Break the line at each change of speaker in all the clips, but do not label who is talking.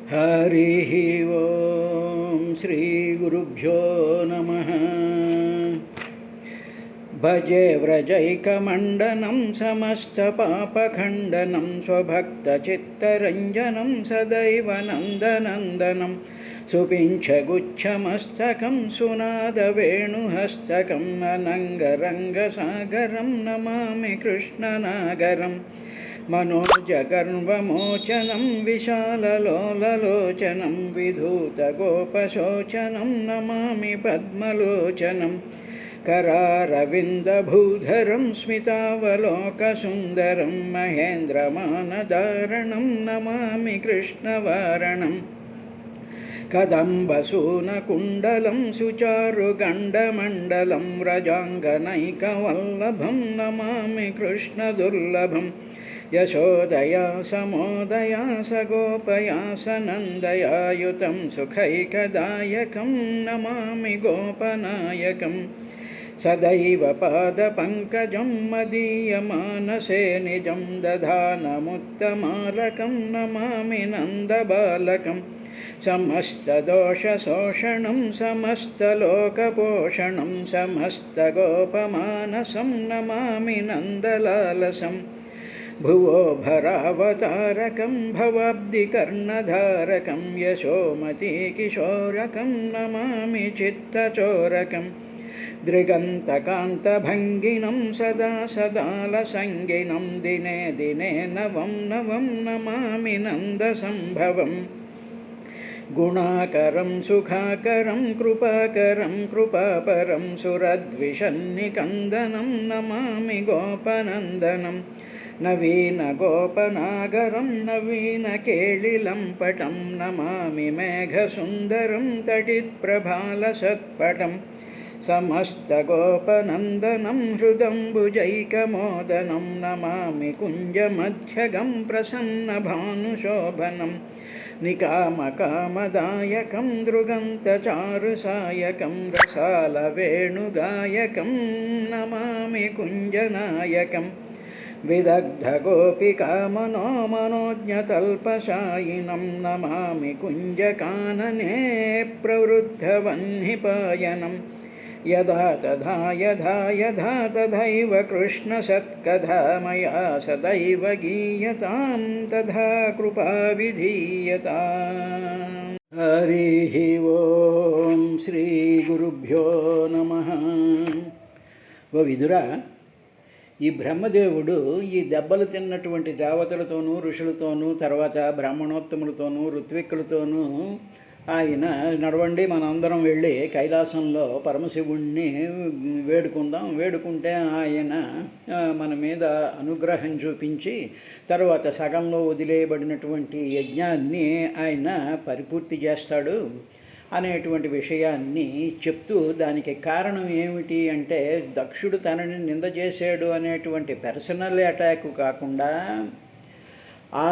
हरिः ओं श्रीगुरुभ्यो नमः। भजे व्रजैकमण्डनं समस्तपापखण्डनं स्वभक्तचित्तरञ्जनं सदैव नन्दनन्दनं सुपिञ्छगुच्छमस्तकं सुनादवेणुहस्तकम् अनङ्गरङ्गसागरं नमामि कृष्णनागरम् मनोजगर्वमोचनं विशाललोललोचनं विधूतगोपशोचनं नमामि पद्मलोचनं करारविन्दभूधरं स्मितावलोकसुन्दरं महेन्द्रमानदारणं नमामि कृष्णवारणम् कदम्बसूनकुण्डलं सुचारुगण्डमण्डलं व्रजाङ्गनैकवल्लभं नमामि कृष्णदुर्लभं यशोदया समोदया सगोपया सनन्दयायुतं सुखैकदायकं नमामि गोपनायकं सदैव पादपङ्कजं मदीयमानसे निजं दधानमुत्तमालकं नमामि नन्दबालकम् समस्तदोषशोषणं समस्तलोकपोषणं समस्तगोपमानसं नमामि नन्दलालसं भुवो भरावतारकं भवाब्धिकर्णधारकं यशोमतीकिशोरकं नमामि चित्तचोरकं दृगन्तकान्तभङ्गिनं सदा सदालसङ्गिनं दिने दिने नवं नवं नमामि नन्दसम्भवम् गुणाकरं सुखाकरं कृपाकरं कृपापरं सुरद्विषन्निकन्दनं नमामि गोपनन्दनं नवीनगोपनागरं नवीनकेळिलम्पटं नमामि मेघसुन्दरं तटित्प्रभालसत्पटं समस्तगोपनन्दनं हृदम्बुजैकमोदनं नमामि कुञ्जमध्यगं प्रसन्नभानुशोभनम् निकामकामदायकं दृगन्तचारुसायकं रसालवेणुगायकं नमामि कुञ्जनायकं विदग्धगोपिकामनोमनोज्ञतल्पशायिनं नमामि कुञ्जकानने प्रवृद्धवह्निपायनं यदा तथा यथा तथैव कृष्णसत्कथा मया सदैव गीयतां तथा कृपा विधीयताम्। हरिः ओं श्रीगुरुभ्यो नमः। ఓ విదురా, ఈ బ్రహ్మదేవుడు ఈ దెబ్బలు తిన్నటువంటి దేవతలతోనూ ఋషులతోనూ తర్వాత బ్రాహ్మణోత్తములతోనూ ఋత్విక్కులతోనూ ఆయన నడవండి మనందరం వెళ్ళి కైలాసంలో పరమశివుణ్ణి వేడుకుందాం, వేడుకుంటే ఆయన మన మీద అనుగ్రహం చూపించి తర్వాత సగంలో వదిలేయబడినటువంటి యజ్ఞాన్ని ఆయన పరిపూర్తి చేస్తాడు అనేటువంటి విషయాన్ని చెప్తూ దానికి కారణం ఏమిటి అంటే దక్షుడు తనని నింద చేశాడు అనేటువంటి పర్సనల్ అటాక్ కాకుండా ఆ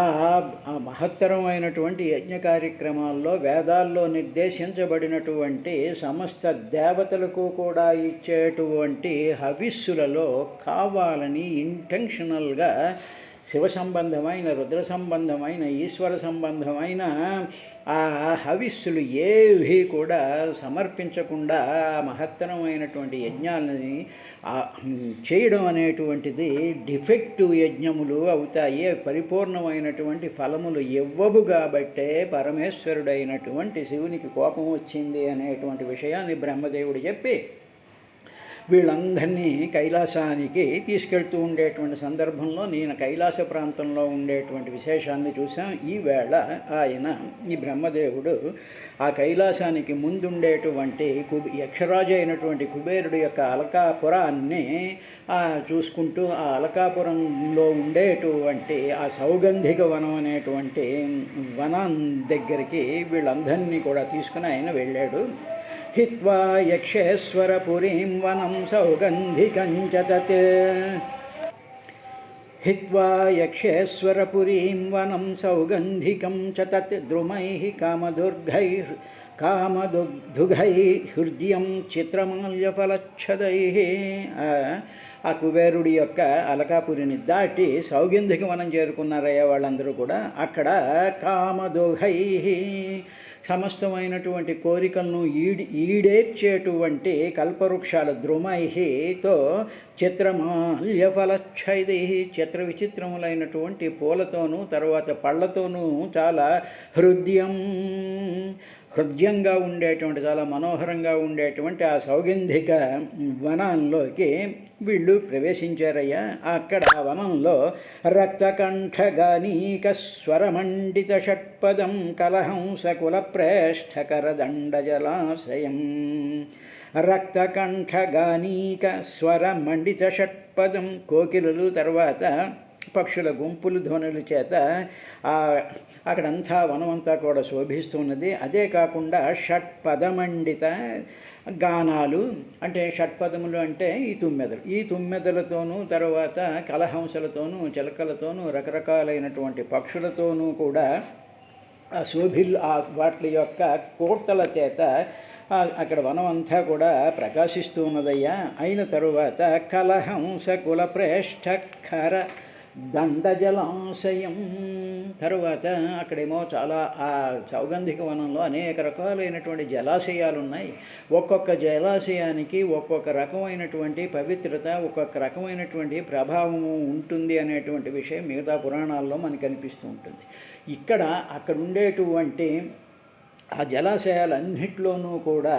మహత్తరమైనటువంటి యజ్ఞ కార్యక్రమాల్లో వేదాల్లో నిర్దేశించబడినటువంటి సమస్త దేవతలకు కూడా ఇచ్చేటువంటి హవిస్సులలో కావాలని ఇంటెన్షనల్గా శివ సంబంధమైన రుద్ర సంబంధమైన ఈశ్వర సంబంధమైన ఆ హవిస్సులు ఏవి కూడా సమర్పించకుండా మహత్తరమైనటువంటి యజ్ఞాలని చేయడం అనేటువంటిది డిఫెక్టివ్ యజ్ఞములు అవుతాయి, పరిపూర్ణమైనటువంటి ఫలములు ఇవ్వవు. కాబట్టే పరమేశ్వరుడైనటువంటి శివునికి కోపం వచ్చింది అనేటువంటి విషయాన్ని బ్రహ్మదేవుడు చెప్పి వీళ్ళందరినీ కైలాసానికి తీసుకెళ్తూ ఉండేటువంటి సందర్భంలో నేను కైలాస ప్రాంతంలో ఉండేటువంటి విశేషాన్ని చూసాం. ఈవేళ ఆయన ఈ బ్రహ్మదేవుడు ఆ కైలాసానికి ముందుండేటువంటి యక్షరాజు అయినటువంటి కుబేరుడు యొక్క అలకాపురాన్ని చూసుకుంటూ ఆ అలకాపురంలో ఉండేటువంటి ఆ సౌగంధిక వనం అనేటువంటి వనం దగ్గరికి వీళ్ళందరినీ కూడా తీసుకుని ఆయన వెళ్ళాడు. हित्वा यक्षेश्वरपुरीं वनं सौगन्धिकं च तत् हित्वा यक्षेश्वरपुरीं वनं सौगन्धिकं च तत् द्रुमैः कामदुघैः हृदయం చిత్రమాల్యఫలచ్ఛదైః. ఆ కుబేరుడి యొక్క అలకాపురిని దాటి సౌగంధిక వనం చేరుకున్నారయ్యా వాళ్ళందరూ కూడా. అక్కడ కామదుఘై సమస్తమైనటువంటి కోరికలను ఈడేర్చేటువంటి కల్పవృక్షాల ద్రుమైతో చిత్రమాల్యఫలచ్ఛదై చిత్ర విచిత్రములైనటువంటి పూలతోనూ తర్వాత పళ్ళతోనూ చాలా హృదయంగా ఉండేటువంటి చాలా మనోహరంగా ఉండేటువంటి ఆ సౌగంధిక వనంలోకి వీళ్ళు ప్రవేశించారయ్యా. అక్కడ ఆ వనంలో రక్తకంఠగణీక స్వరమండిత షట్పదం కలహంసకుల ప్రేష్ఠకరదండజలాశయం. రక్తకంఠగణీక స్వరమండిత షట్పదం కోకిలలు తర్వాత పక్షుల గుంపులు ధ్వనుల చేత అక్కడంతా వనమంతా కూడా శోభిస్తున్నది. అదే కాకుండా షట్పదమండిత గానాలు అంటే షట్పదములు అంటే ఈ తుమ్మెదలతోనూ తర్వాత కలహంసలతోనూ చిలకలతోనూ రకరకాలైనటువంటి పక్షులతోనూ కూడా వాటి యొక్క కోర్తల చేత అక్కడ వనం అంతా కూడా ప్రకాశిస్తూ ఉన్నదయ్యా. అయిన తరువాత కలహంస కుల ప్రేష్ఠకర దండజలాశయం. తరువాత అక్కడేమో చాలా ఆ సౌగంధిక వనంలో అనేక రకాలైనటువంటి జలాశయాలు ఉన్నాయి. ఒక్కొక్క జలాశయానికి ఒక్కొక్క రకమైనటువంటి పవిత్రత, ఒక్కొక్క రకమైనటువంటి ప్రభావము ఉంటుంది అనేటువంటి విషయం మిగతా పురాణాల్లో మనకు అనిపిస్తూ ఉంటుంది. అక్కడ ఉండేటువంటి ఆ జలాశయాలన్నిట్లోనూ కూడా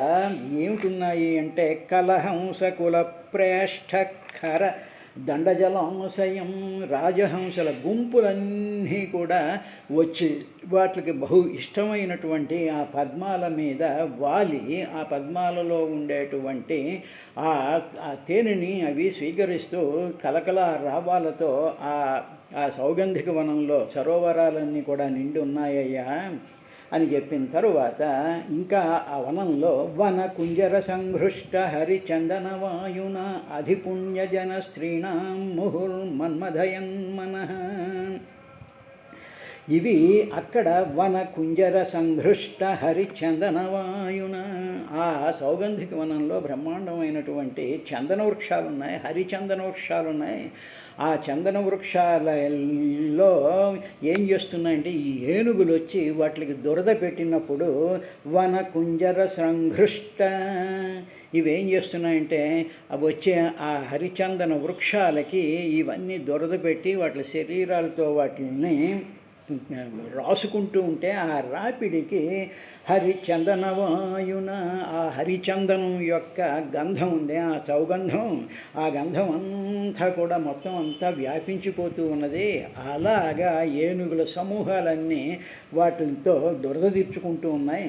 ఏమిటున్నాయి అంటే కలహంస కుల ప్రేష్ఠకర దండజలాశయం. రాజహంసల గుంపులన్నీ కూడా వచ్చి వాటికి బహు ఇష్టమైనటువంటి ఆ పద్మాల మీద వాలి ఆ పద్మాలలో ఉండేటువంటి ఆ తేనెని అవి స్వీకరిస్తూ కలకల రావాలతో ఆ సౌగంధిక వనంలో సరోవరాలన్నీ కూడా నిండి ఉన్నాయ్యా అని చెప్పిన తరువాత ఇంకా ఆ వనంలో వన కుంజర సంఘృష్ట హరిచందన వాయున అధిపుణ్యజన స్త్రీణాం ముహుర్మన్మథయన్మనః. ఇవి అక్కడ వన కుంజర సంఘృష్ట హరిచందన వాయున ఆ సౌగంధిక వనంలో బ్రహ్మాండమైనటువంటి చందన వృక్షాలున్నాయి, హరిచందన వృక్షాలున్నాయి. ఆ చందన వృక్షాలలో ఏం చేస్తున్నాయంటే ఈ ఏనుగులు వచ్చి వాటికి దురద పెట్టినప్పుడు వన కుంజర సంఘృష్ట ఇవేం చేస్తున్నాయంటే అవి వచ్చే ఆ హరిచందన వృక్షాలకి ఇవన్నీ దురద పెట్టి వాటి శరీరాలతో వాటిని రాసుకుంటూ ఉంటే ఆ రాపిడికి హరిచందన వాయున ఆ హరిచందనం యొక్క గంధం ఉంది, ఆ సౌగంధం, ఆ గంధం అంతా కూడా మొత్తం అంతా వ్యాపించిపోతూ ఉన్నది. అలాగా ఏనుగుల సమూహాలన్నీ వాటితో దురద తీర్చుకుంటూ ఉన్నాయి.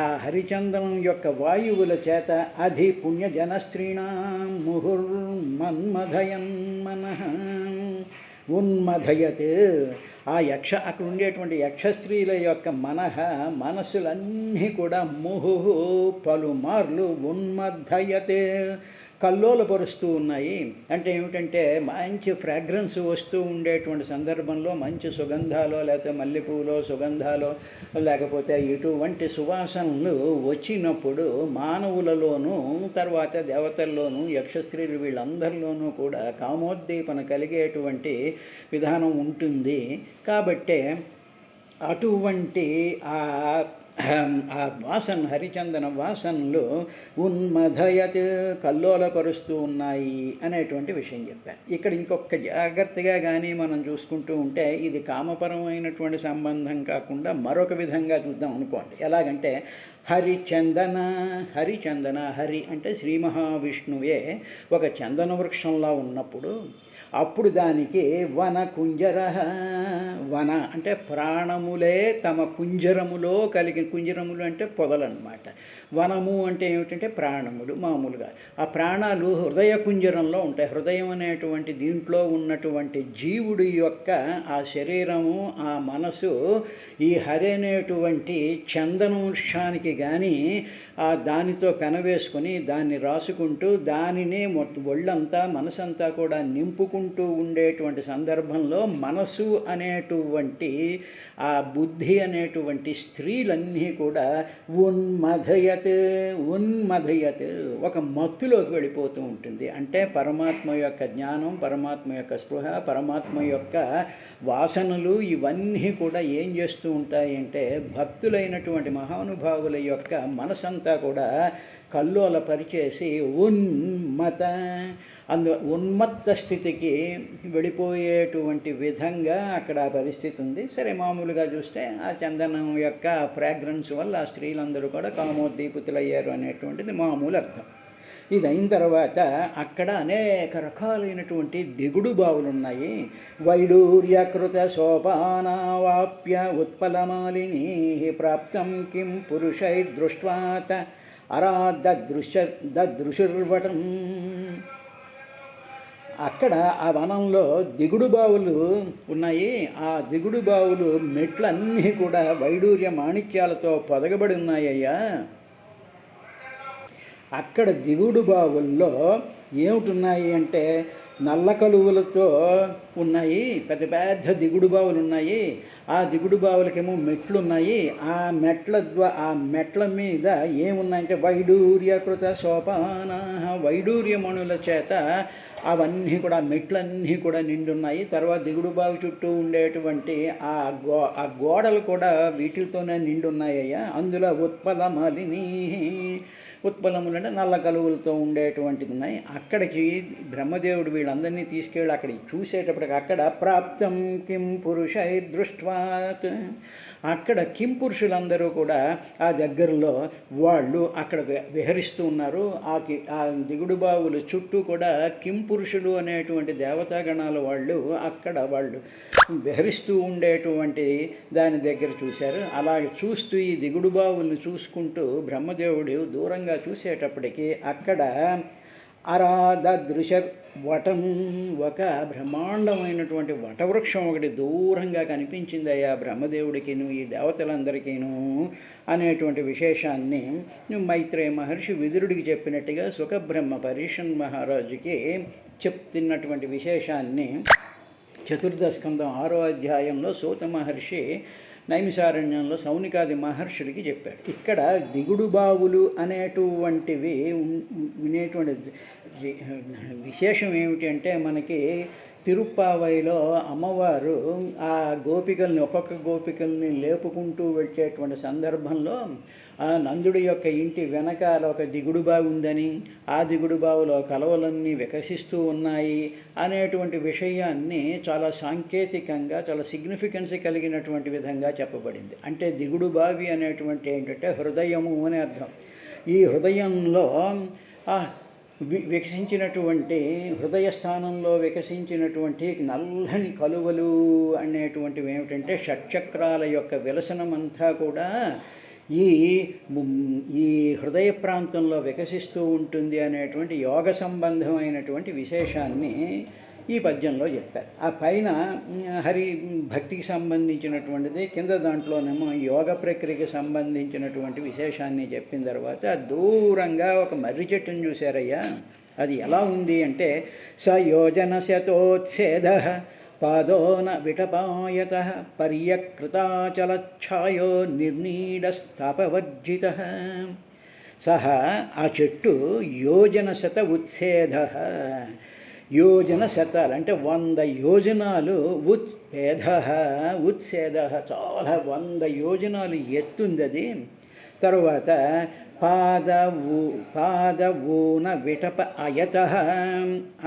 ఆ హరిచందనం యొక్క వాయువుల చేత అధి పుణ్యజన స్త్రీణాం ముహుర్మన్మథయన్మనః ఉన్మథయత్. అక్కడ ఉండేటువంటి యక్షస్త్రీల యొక్క మనస్సులన్నీ కూడా ముహు పలుమార్లు ఉన్మథయతే కల్లోలపరుస్తూ ఉన్నాయి. అంటే ఏమిటంటే మంచి ఫ్రాగ్రెన్స్ వస్తూ ఉండేటువంటి సందర్భంలో మంచి సుగంధాలో లేకపోతే మల్లెపూలో సుగంధాలో లేకపోతే ఇటువంటి సువాసనలు వచ్చినప్పుడు మానవులలోనూ తర్వాత దేవతల్లోనూ యక్షస్త్రీలు వీళ్ళందరిలోనూ కూడా కామోద్దీపన కలిగేటువంటి విధానం ఉంటుంది. కాబట్టే అటువంటి ఆ వాసన హరిచందన వాసనలు ఉన్మథయత్ కల్లోలపరుస్తూ ఉన్నాయి అనేటువంటి విషయం చెప్పారు. ఇక్కడ ఇంకొక జాగ్రత్తగా కానీ మనం చూసుకుంటూ ఉంటే ఇది కామపరమైనటువంటి సంబంధం కాకుండా మరొక విధంగా చూద్దాం అనుకోండి. ఎలాగంటే హరిచందన హరి అంటే శ్రీ మహావిష్ణువే ఒక చందన వృక్షంలా ఉన్నప్పుడు అప్పుడు దానికి వన కుంజర వన అంటే ప్రాణములే తమ కుంజరములో కుంజరములు అంటే పొదలన్నమాట. వనము అంటే ఏమిటంటే ప్రాణములు. మామూలుగా ఆ ప్రాణాలు హృదయ కుంజరంలో ఉంటాయి. హృదయం అనేటువంటి దీంట్లో ఉన్నటువంటి జీవుడి యొక్క ఆ శరీరము ఆ మనసు ఈ హరి అనేటువంటి చందన వృక్షానికి కానీ దానితో పెనవేసుకొని దాన్ని రాసుకుంటూ దానినే ఒళ్ళంతా మనసంతా కూడా నింపుకుంటూ లేపుకుంటూ ఉండేటువంటి సందర్భంలో మనసు అనేటువంటి ఆ బుద్ధి అనేటువంటి స్త్రీలన్నీ కూడా ఉన్మధయత్ ఒక మత్తులోకి వెళ్ళిపోతూ ఉంటుంది. అంటే పరమాత్మ యొక్క జ్ఞానం, పరమాత్మ యొక్క స్పృహ, పరమాత్మ యొక్క వాసనలు ఇవన్నీ కూడా ఏం చేస్తూ ఉంటాయి అంటే భక్తులైనటువంటి మహానుభావుల యొక్క మనసంతా కూడా కల్లోల పరిచేసి ఉన్మత్త స్థితికి వెళ్ళిపోయేటువంటి విధంగా అక్కడ పరిస్థితి ఉంది. సరే, మామూలుగా చూస్తే ఆ చందనం యొక్క ఫ్రాగ్రెన్స్ వల్ల ఆ స్త్రీలందరూ కూడా కామోద్దీపితులయ్యారు అనేటువంటిది మామూలు అర్థం. ఇది అయిన తర్వాత అక్కడ అనేక రకాలైనటువంటి దిగుడు బావులు ఉన్నాయి. వైడూర్యకృత సోపానావాప్య ఉత్పలమాలినీ ప్రాప్తం కిం పురుషై దృష్ట్వాత దదృశుర్వటం. అక్కడ ఆ వనంలో దిగుడు బావులు ఉన్నాయి. ఆ దిగుడు బావులు మెట్లన్నీ కూడా వైడూర్య మాణిక్యాలతో పొదగబడి ఉన్నాయ్యా. అక్కడ దిగుడు బావుల్లో ఏమిటున్నాయి అంటే నల్ల కలువలతో ఉన్నాయి. పెద్ద పెద్ద దిగుడు బావులు ఉన్నాయి. ఆ దిగుడు బావులకేమో మెట్లు ఉన్నాయి. ఆ మెట్ల మీద ఏమున్నాయంటే వైడూర్యకృత సోపాన, వైడూర్యమణుల చేత అవన్నీ కూడా మెట్లన్నీ కూడా నిండున్నాయి. తర్వాత దిగుడు బావి చుట్టూ ఉండేటువంటి ఆ గోడలు కూడా వీటితోనే నిండున్నాయ్యా. అందులో ఉత్పలములు అంటే నల్ల కలువులతో ఉండేటువంటిది ఉన్నాయి. అక్కడికి బ్రహ్మదేవుడు వీళ్ళందరినీ తీసుకెళ్ళి అక్కడికి చూసేటప్పటికి అక్కడ ప్రాప్తం కిం పురుషై దృష్ట్వాత్, అక్కడ కిం పురుషులందరూ కూడా ఆ దగ్గరలో వాళ్ళు అక్కడ విహరిస్తూ ఉన్నారు. ఆ దిగుడు బావులు చుట్టూ కూడా కిం పురుషులు అనేటువంటి దేవతాగణాల వాళ్ళు అక్కడ వాళ్ళు విహరిస్తూ ఉండేటువంటి దాని దగ్గర చూశారు. అలాగే చూస్తూ ఈ దిగుడు బావులను చూసుకుంటూ బ్రహ్మదేవుడు దూరంగా చూసేటప్పటికి అక్కడ అరాదృశ వటం, ఒక బ్రహ్మాండమైనటువంటి వటవృక్షం ఒకటి దూరంగా కనిపించిందయ్యా బ్రహ్మదేవుడికిను ఈ దేవతలందరికీను అనేటువంటి విశేషాన్ని మైత్రేయ మహర్షి విదురుడికి చెప్పినట్టుగా సుఖబ్రహ్మ పరీషన్ మహారాజుకి చెప్తున్నటువంటి విశేషాన్ని చతుర్థ స్కందం 6వ అధ్యాయంలో సూత మహర్షి నైమిసారణ్యంలో సౌనికాది మహర్షులకి చెప్పాడు. ఇక్కడ దిగుడు బావులు అనేటువంటివి వినేటువంటి విశేషం ఏమిటి అంటే మనకి తిరుప్పావైలో అమ్మవారు ఆ గోపికల్ని ఒక్కొక్క గోపికల్ని లేపుకుంటూ వచ్చేటువంటి సందర్భంలో ఆ నందుడి యొక్క ఇంటి వెనకాల ఒక దిగుడు బావి ఉందని, ఆ దిగుడు బావిలో కలవలన్నీ వికసిస్తూ ఉన్నాయి అనేటువంటి విషయాన్ని చాలా సాంకేతికంగా చాలా సిగ్నిఫికెన్స్ కలిగినటువంటి విధంగా చెప్పబడింది. అంటే దిగుడు బావి అనేటువంటి ఏంటంటే హృదయము అనే అర్థం. ఈ హృదయంలో వికసించినటువంటి హృదయ స్థానంలో వికసించినటువంటి నల్లని కలువలు అనేటువంటివి ఏమిటంటే షట్చక్రాల యొక్క విలసనమంతా కూడా ఈ హృదయ ప్రాంతంలో వికసిస్తూ ఉంటుంది అనేటువంటి యోగ సంబంధమైనటువంటి విశేషాన్ని ఈ పద్యంలో చెప్పారు. ఆ పైన హరి భక్తికి సంబంధించినటువంటిది, కింద దాంట్లోనేమో యోగ ప్రక్రియకి సంబంధించినటువంటి విశేషాన్ని చెప్పిన తర్వాత దూరంగా ఒక మర్రి చెట్టును చూశారయ్యా. అది ఎలా ఉంది అంటే సయోజన శతోచ్ఛేద పాదోన విటపాయత పర్యకృతాచలఛాయో నిర్నీడస్తాపవర్జిత. సహ ఆ చెట్టు యోజన శత ఉచ్ఛేద, యోజన శతాలు అంటే 100 యోజనాలు, ఉచ్ఛేద చాలా 100 యోజనాలు ఎత్తుంది అది. తరువాత పాదవూన విటప అయత,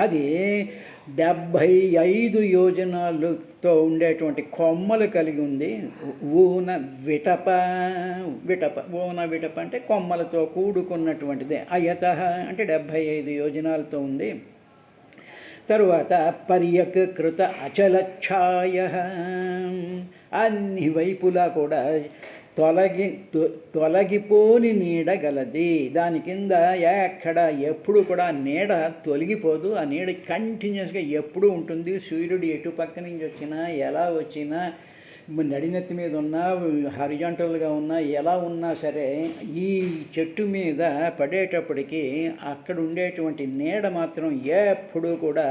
అది 75 యోజనాలతో ఉండేటువంటి కొమ్మలు కలిగి ఉంది. ఊన విటప అంటే కొమ్మలతో కూడుకున్నటువంటిదే. అయత అంటే 75 యోజనాలతో ఉంది. తరువాత పర్యకృత అచలఛాయ, అన్ని వైపులా కూడా తొలగిపోని నీడ గలది. దాని కింద ఎక్కడ ఎప్పుడు కూడా నీడ తొలగిపోదు. ఆ నీడ కంటిన్యూస్గా ఎప్పుడూ ఉంటుంది. సూర్యుడు ఎటు పక్క నుంచి వచ్చినా ఎలా వచ్చినా నడినెత్తి మీద ఉన్నా హారిజాంటల్గా ఉన్నా ఎలా ఉన్నా సరే ఈ చెట్టు మీద పడేటప్పటికి అక్కడ ఉండేటువంటి నీడ మాత్రం ఎప్పుడూ కూడా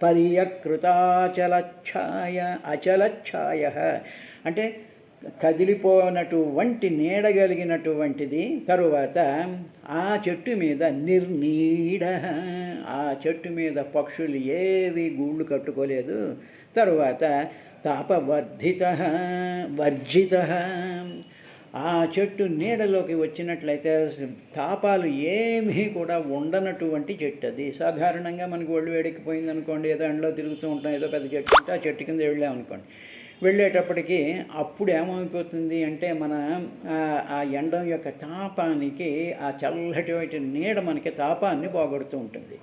పర్యకృతాచలఛాయ అచలఛాయ అంటే కదిలిపోనటువంటి నీడగలిగినటువంటిది. తరువాత ఆ చెట్టు మీద నిర్నీడ, ఆ చెట్టు మీద పక్షులు ఏవి గూళ్ళు కట్టుకోలేదు. తరువాత తాపవర్జిత, ఆ చెట్టు నీడలోకి వచ్చినట్లయితే తాపాలు ఏమీ కూడా ఉండనటువంటి చెట్టు అది. సాధారణంగా మనకు ఒళ్ళు వేడెక్కిపోయింది అనుకోండి, ఏదో ఎండలో తిరుగుతూ ఉంటాం, ఏదో పెద్ద చెట్టు ఉంటే ఆ చెట్టు కింద వెళ్ళామనుకోండి, వెళ్ళేటప్పటికి అప్పుడు ఏమైపోతుంది అంటే మన ఆ ఎండం యొక్క తాపానికి ఆ చల్లటి నీడ మనకి తాపాన్ని పోగొడుతూ ఉంటుంది.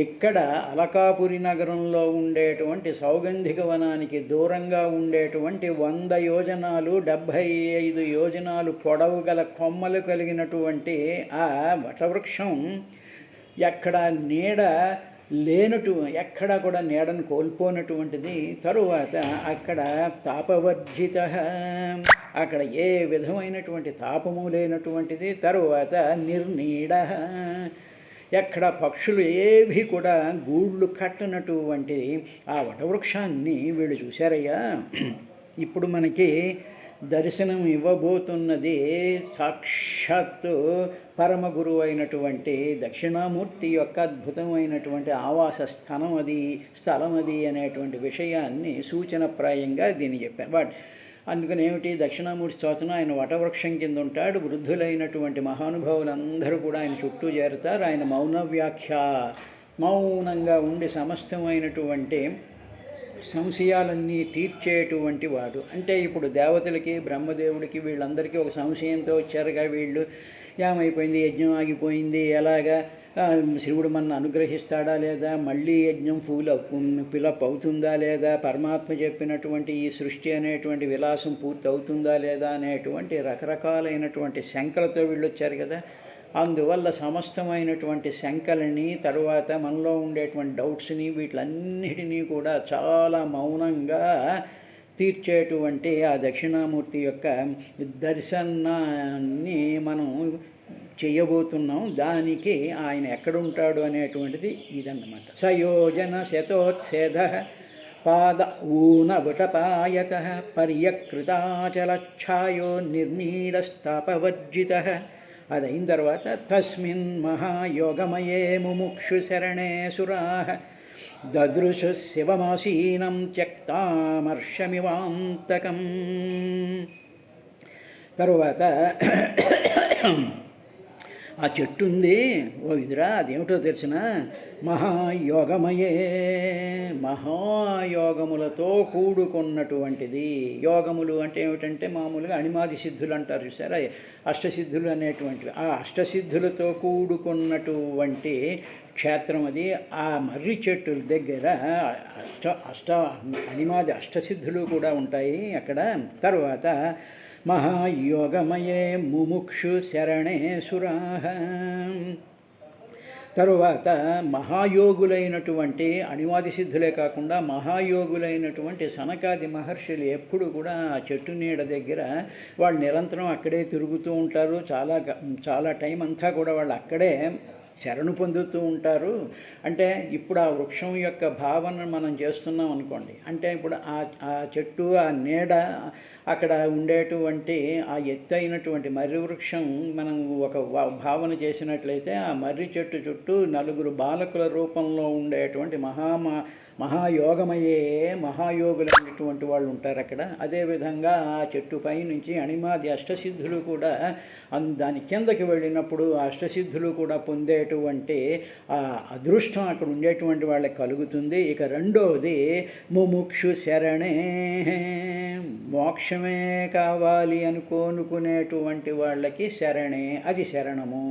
ఇక్కడ అలకాపురి నగరంలో ఉండేటువంటి సౌగంధిక వనానికి దూరంగా ఉండేటువంటి 100 యోజనాలు 75 యోజనాలు పొడవు గల కొమ్మలు కలిగినటువంటి ఆ వటవృక్షం ఎక్కడ నీడ లేనటు, ఎక్కడ కూడా నీడను కోల్పోనటువంటిది. తరువాత అక్కడ తాపవర్జిత, అక్కడ ఏ విధమైనటువంటి తాపము లేనటువంటిది. తరువాత నిర్నీడ, ఎక్కడ పక్షులు ఏవి కూడా గూళ్ళు కట్టనటువంటి ఆ వటవృక్షాన్ని వీళ్ళు చూశారయ్యా. ఇప్పుడు మనకి దర్శనం ఇవ్వబోతున్నది సాక్షాత్తు పరమ గురువు అయినటువంటి దక్షిణామూర్తి యొక్క అద్భుతమైనటువంటి ఆవాస స్థలం అది అనేటువంటి విషయాన్ని సూచనప్రాయంగా దీన్ని చెప్పారు. బట్ అందుకని ఏమిటి, దక్షిణామూర్తి స్తోత్రం, ఆయన వటవృక్షం కింద ఉంటాడు. వృద్ధులైనటువంటి మహానుభావులందరూ కూడా ఆయన చుట్టూ చేరుతారు. ఆయన మౌనంగా ఉండి సమస్తమైనటువంటి సంశయాలన్నీ తీర్చేటువంటి వాడు. అంటే ఇప్పుడు దేవతలకి, బ్రహ్మదేవుడికి, వీళ్ళందరికీ ఒక సంశయంతో వచ్చారుగా. వీళ్ళు ఏమైపోయింది, యజ్ఞం ఆగిపోయింది, ఎలాగా శివుడు మన అనుగ్రహిస్తాడా లేదా, మళ్ళీ యజ్ఞం ఫిలప్ అవుతుందా లేదా, పరమాత్మ చెప్పినటువంటి ఈ సృష్టి అనేటువంటి విలాసం పూర్తి అవుతుందా లేదా అనేటువంటి రకరకాలైనటువంటి శంకలతో వీళ్ళు వచ్చారు కదా. అందువల్ల సమస్తమైనటువంటి శంకలని, తరువాత మనలో ఉండేటువంటి డౌట్స్ని, వీటిలన్నిటినీ కూడా చాలా మౌనంగా తీర్చేటువంటి ఆ దక్షిణామూర్తి యొక్క దర్శనాన్ని మనం చేయబోతున్నాం. దానికి ఆయన ఎక్కడుంటాడు అనేటువంటిది ఇదన్నమాట. సయోజన శతోత్సేద పాద ఊనవటపాయత పర్యకృతాచలఛాయో నిర్నీడస్తాపవర్జిత. అదైన తర్వాత తస్మిన్ మహాయోగమయే ముముక్షు శరణే సురాః దదృశు శివమాసీనం త్యక్తామర్షమివాంతకం. తరువాత ఆ చెట్టు ఉంది, ఓ ఇదిరా, అదేమిటో తెలిసిన మహాయోగమయే, మహాయోగములతో కూడుకున్నటువంటిది. యోగములు అంటే ఏమిటంటే మామూలుగా అణిమాది సిద్ధులు అంటారు చూసారా, అష్టసిద్ధులు అనేటువంటివి. ఆ అష్టసిద్ధులతో కూడుకున్నటువంటి క్షేత్రం అది. ఆ మర్రి చెట్టుల దగ్గర అణిమాది అష్టసిద్ధులు కూడా ఉంటాయి అక్కడ. తరువాత మహాయోగమయే ముముక్షు శరణే సురాః. తరువాత మహాయోగులైనటువంటి అణివాది సిద్ధులే కాకుండా మహాయోగులైనటువంటి సనకాది మహర్షులు ఎప్పుడు కూడా ఆ చెట్టు నీడ దగ్గర వాళ్ళు నిరంతరం అక్కడే తిరుగుతూ ఉంటారు. చాలా టైం అంతా కూడా వాళ్ళు అక్కడే శరణు పొందుతూ ఉంటారు. అంటే ఇప్పుడు ఆ వృక్షం యొక్క భావన మనం చేస్తున్నాం అనుకోండి, అంటే ఇప్పుడు ఆ చెట్టు, ఆ నీడ, అక్కడ ఉండేటువంటి ఆ ఎత్తైనటువంటి మర్రి వృక్షం మనం ఒక భావన చేసినట్లయితే ఆ మర్రి చెట్టు చుట్టూ 4 బాలకుల రూపంలో ఉండేటువంటి మహాయోగమయ్యే మహాయోగులైనటువంటి వాళ్ళు ఉంటారు అక్కడ. అదేవిధంగా ఆ చెట్టుపై నుంచి అణిమాది అష్టసిద్ధులు కూడా దాని కిందకి వెళ్ళినప్పుడు అష్టసిద్ధులు కూడా పొందేటువంటి ఆ అదృష్టం అక్కడ ఉండేటువంటి వాళ్ళకి కలుగుతుంది. ఇక రెండోది ముముక్షు శరణే, మోక్షమే కావాలి అనుకోనుకునేటువంటి వాళ్ళకి శరణే, అది శరణము.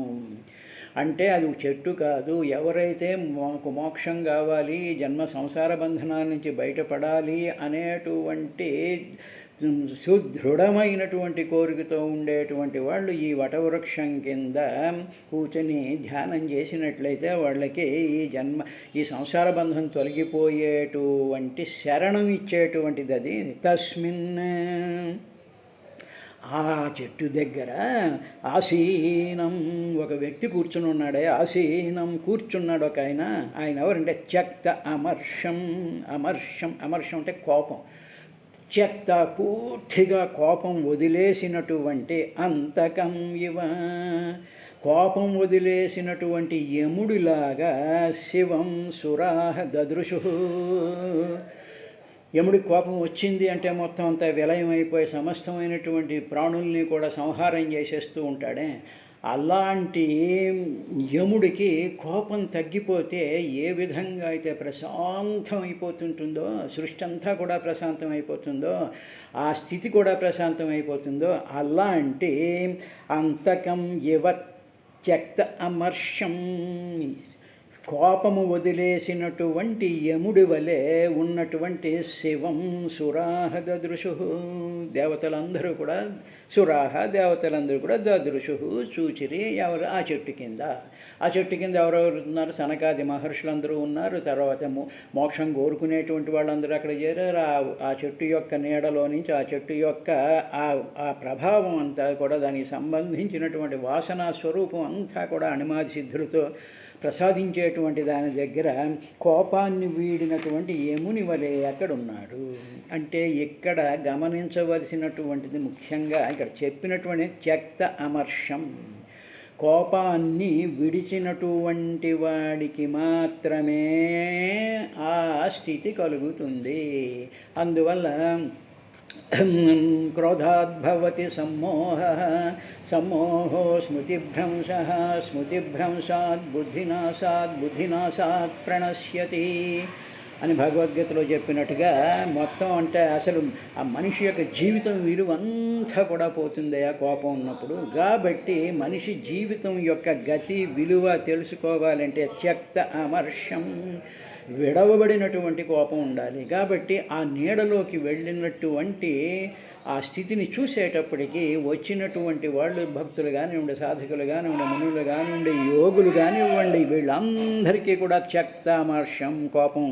అంటే అది చెట్టు కాదు, ఎవరైతే మాకు మోక్షం కావాలి, జన్మ సంసార బంధనాల నుంచి బయటపడాలి అనేటువంటి సుదృఢమైనటువంటి కోరికతో ఉండేటువంటి వాళ్ళు ఈ వటవృక్షం కింద కూర్చొని ధ్యానం చేసినట్లయితే వాళ్ళకి ఈ సంసార బంధం తొలగిపోయేటువంటి శరణం ఇచ్చేటువంటిది అది. తస్మిన్ ఆ చెట్టు దగ్గర ఆసీనం ఒక వ్యక్తి కూర్చుని ఉన్నాడే, ఆసీనం కూర్చున్నాడు ఒక ఆయన ఎవరంటే త్యక్త అమర్షం. అమర్షం అంటే కోపం. త్యక్త పూర్తిగా కోపం వదిలేసినటువంటి అంతకం ఇవ, కోపం వదిలేసినటువంటి యముడిలాగా శివం సురాహ దదృశు. యముడికి కోపం వచ్చింది అంటే మొత్తం అంతా విలయం అయిపోయి సమస్తమైనటువంటి ప్రాణుల్ని కూడా సంహారం చేసేస్తూ ఉంటాడే, అలాంటి యముడికి కోపం తగ్గిపోతే ఏ విధంగా అయితే ప్రశాంతం అయిపోతుంటుందో, సృష్టి అంతా కూడా ప్రశాంతం అయిపోతుందో, ఆ స్థితి కూడా ప్రశాంతం అయిపోతుందో, అలాంటి అంతకం ఇవ త్యక్త అమర్షం, కోపము వదిలేసినటువంటి యముడి వలె ఉన్నటువంటి శివం సురాహ దదృశు. దేవతలందరూ కూడా సురాహ దేవతలందరూ కూడా దదృశు చూచిరి. ఎవరు ఆ చెట్టు కింద ఎవరెవరు ఉన్నారు? సనకాది మహర్షులందరూ ఉన్నారు. తర్వాత మోక్షం కోరుకునేటువంటి వాళ్ళందరూ అక్కడ చేరారు. ఆ చెట్టు యొక్క నీడలో నుంచి ఆ చెట్టు యొక్క ఆ ప్రభావం అంతా కూడా దానికి సంబంధించినటువంటి వాసనా స్వరూపం అంతా కూడా అణిమాది సిద్ధులతో ప్రసాదించేటువంటి దాని దగ్గర కోపాన్ని వీడినటువంటి యముని వలె అక్కడున్నాడు. అంటే ఇక్కడ గమనించవలసినటువంటిది ముఖ్యంగా ఇక్కడ చెప్పినటువంటి త్యక్త అమర్షం, కోపాన్ని విడిచినటువంటి వాడికి మాత్రమే ఆ స్థితి కలుగుతుంది. అందువల్ల క్రోధాద్భవతి సమ్మోహో స్మృతిభ్రంశః, స్మృతిభ్రంశాత్ బుద్ధినాశాత్ ప్రణశ్యతి అని భగవద్గీతలో చెప్పినట్టుగా మొత్తం అంటే అసలు ఆ మనిషి యొక్క జీవితం విలువ అంతా కూడా పోతుంది ఆ కోపం ఉన్నప్పుడు. కాబట్టి మనిషి జీవితం యొక్క గతి విలువ తెలుసుకోవాలంటే త్యక్త అమర్షం, విడవబడినటువంటి కోపం ఉండాలి. కాబట్టి ఆ నీడలోకి వెళ్ళినటువంటి ఆ స్థితిని చూసేటప్పటికీ వచ్చినటువంటి వాళ్ళు భక్తులు కానివ్వండి, సాధకులు కానివ్వండి, మునులు కానివ్వండి, యోగులు కానివ్వండి, వీళ్ళందరికీ కూడా త్యక్తామర్షం, కోపం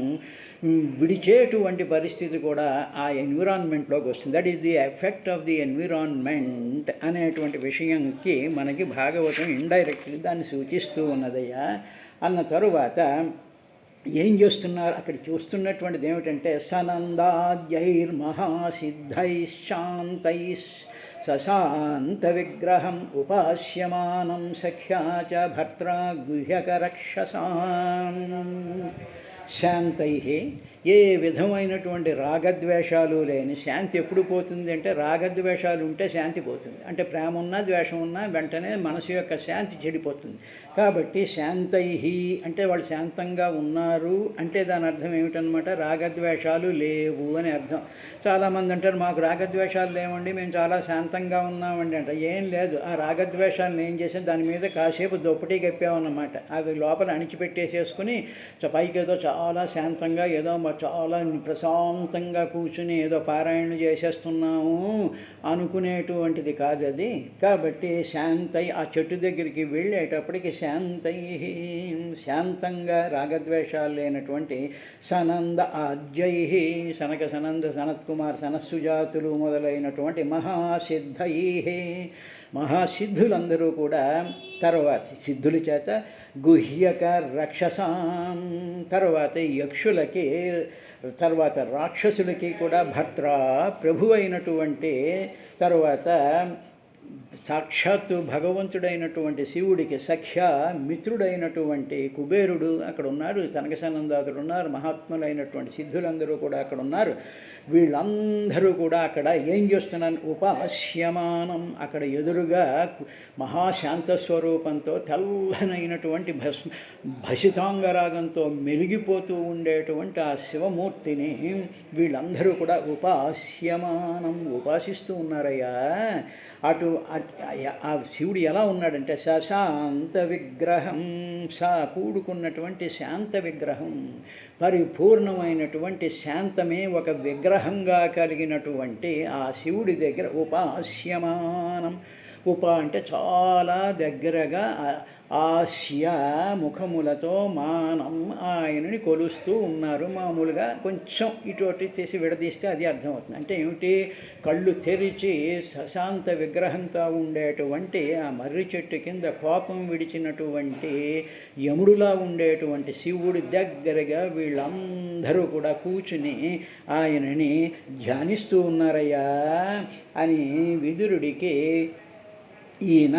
విడిచేటువంటి పరిస్థితి కూడా ఆ ఎన్విరాన్మెంట్లోకి వస్తుంది. That is the effect of the environment అనేటువంటి విషయంకి మనకి భాగవతం ఇండైరెక్ట్లీ దాన్ని సూచిస్తూ ఉన్నదయ్యా. అన్న తరువాత ఏం చేస్తున్నారు అక్కడ చూస్తున్నటువంటిది ఏమిటంటే సనందాద్యైర్మహాసిద్ధైశాంతై సశాంత విగ్రహం ఉపాస్యమానం సఖ్యా చ భర్త్రా గుహ్యకరక్షసాం. శాంతై, ఏ విధమైనటువంటి రాగద్వేషాలు లేని శాంతి ఎప్పుడు పోతుంది అంటే రాగద్వేషాలు ఉంటే శాంతి పోతుంది. అంటే ప్రేమ ఉన్నా ద్వేషం ఉన్నా వెంటనే మనసు యొక్క శాంతి చెడిపోతుంది. కాబట్టి శాంతై అంటే వాళ్ళు శాంతంగా ఉన్నారు అంటే దాని అర్థం ఏమిటనమాట, రాగద్వేషాలు లేవు అని అర్థం. చాలామంది అంటారు మాకు రాగద్వేషాలు లేవండి, మేము చాలా శాంతంగా ఉన్నామండి అంటే ఏం లేదు. ఆ రాగద్వేషాలను ఏం చేసాం, దాని మీద కాసేపు దుప్పటి కప్పామన్నమాట. అవి లోపల అణిచిపెట్టేసేసుకుని పైకి ఏదో చాలా శాంతంగా ఏదో చాలా ప్రశాంతంగా కూర్చుని ఏదో పారాయణ చేసేస్తున్నాము అనుకునేటువంటిది కాదు అది. కాబట్టి శాంతై, ఆ చెట్టు దగ్గరికి వెళ్ళేటప్పటికి శాంతై, శాంతంగా రాగద్వేషాలు లేనటువంటి సనంద ఆద్యై, సనక సనంద సనత్ కుమార్ సనత్సుజాతులు మొదలైనటువంటి మహాసిద్ధై, మహాసిద్ధులందరూ కూడా తర్వాత సిద్ధుల చేత గుహ్యక రక్షసాం, తర్వాత యక్షులకి తర్వాత రాక్షసులకి కూడా భర్త్ర ప్రభు అయినటువంటి తర్వాత సాక్షాత్తు భగవంతుడైనటువంటి శివుడికి సఖ్య మిత్రుడైనటువంటి కుబేరుడు అక్కడ ఉన్నారు, తనకసనందాదులు ఉన్నారు, మహాత్ములైనటువంటి సిద్ధులందరూ కూడా అక్కడ ఉన్నారు. వీళ్ళందరూ కూడా అక్కడ ఏం చేస్తున్నారు, ఉపాస్యమానం, అక్కడ ఎదురుగా మహాశాంత స్వరూపంతో తెల్లనైనటువంటి భసితాంగరాగంతో మెలిగిపోతూ ఉండేటువంటి ఆ శివమూర్తిని వీళ్ళందరూ కూడా ఉపాస్యమానం, ఉపాసిస్తూ ఉన్నారయ్యా. అటు ఆ శివుడు ఎలా ఉన్నాడంటే సశాంత విగ్రహం, కూడుకున్నటువంటి శాంత విగ్రహం, పరిపూర్ణమైనటువంటి శాంతమే ఒక విగ్రహం విగ్రహంగా కలిగినటువంటి ఆ శివుడి దగ్గర ఉపాస్యమానం. ఉప అంటే చాలా దగ్గరగా, ఆస్య ముఖములతో, మానం ఆయనని కొలుస్తూ ఉన్నారు. మామూలుగా కొంచెం ఇటు అటు చేసి విడదీస్తే అది అర్థమవుతుంది. అంటే ఏమిటి, కళ్ళు తెరిచి శశాంత విగ్రహంతో ఉండేటువంటి ఆ మర్రి చెట్టు కింద కోపం విడిచినటువంటి యముడులా ఉండేటువంటి శివుడి దగ్గరగా వీళ్ళందరూ కూడా కూర్చుని ఆయనని ధ్యానిస్తూ ఉన్నారయ్యా అని విదురుడికి ఈయన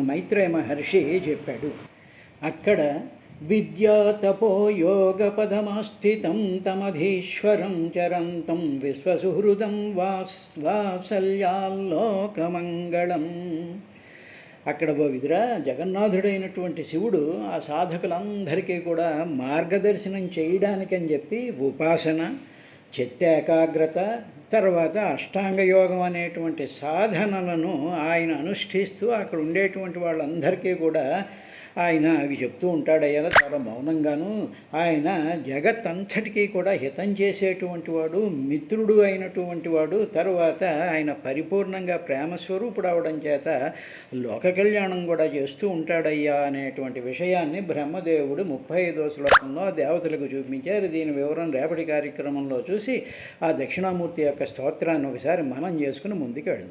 మైత్రేయ మహర్షి చెప్పాడు. అక్కడ విద్యా తపో యోగ పదమాస్థితం తమధీశ్వరం చరంతం విశ్వసుహృదం వాత్సల్యాల్లోకమంగళం. అక్కడ విదురా, జగన్నాథుడైనటువంటి శివుడు ఆ సాధకులందరికీ కూడా మార్గదర్శనం చేయడానికని చెప్పి ఉపాసన, చిత్తేకాగ్రత, తర్వాత అష్టాంగ యోగం అనేటువంటి సాధనలను ఆయన అనుష్ఠిస్తూ అక్కడ ఉండేటువంటి వాళ్ళందరికీ కూడా ఆయన అవి చెప్తూ ఉంటాడయ్యా. చాలా మౌనంగాను ఆయన జగత్తంతటికీ కూడా హితం చేసేటువంటి వాడు, మిత్రుడు అయినటువంటి వాడు. తరువాత ఆయన పరిపూర్ణంగా ప్రేమస్వరూపుడు అవడం చేత లోక కళ్యాణం కూడా చేస్తూ ఉంటాడయ్యా అనేటువంటి విషయాన్ని బ్రహ్మదేవుడు 35వ శ్లోకంలో దేవతలకు చూపించారు. దీని వివరం రేపటి కార్యక్రమంలో చూసి ఆ దక్షిణామూర్తి యొక్క స్తోత్రాన్ని ఒకసారి మనం చేసుకుని ముందుకు వెళ్దాం.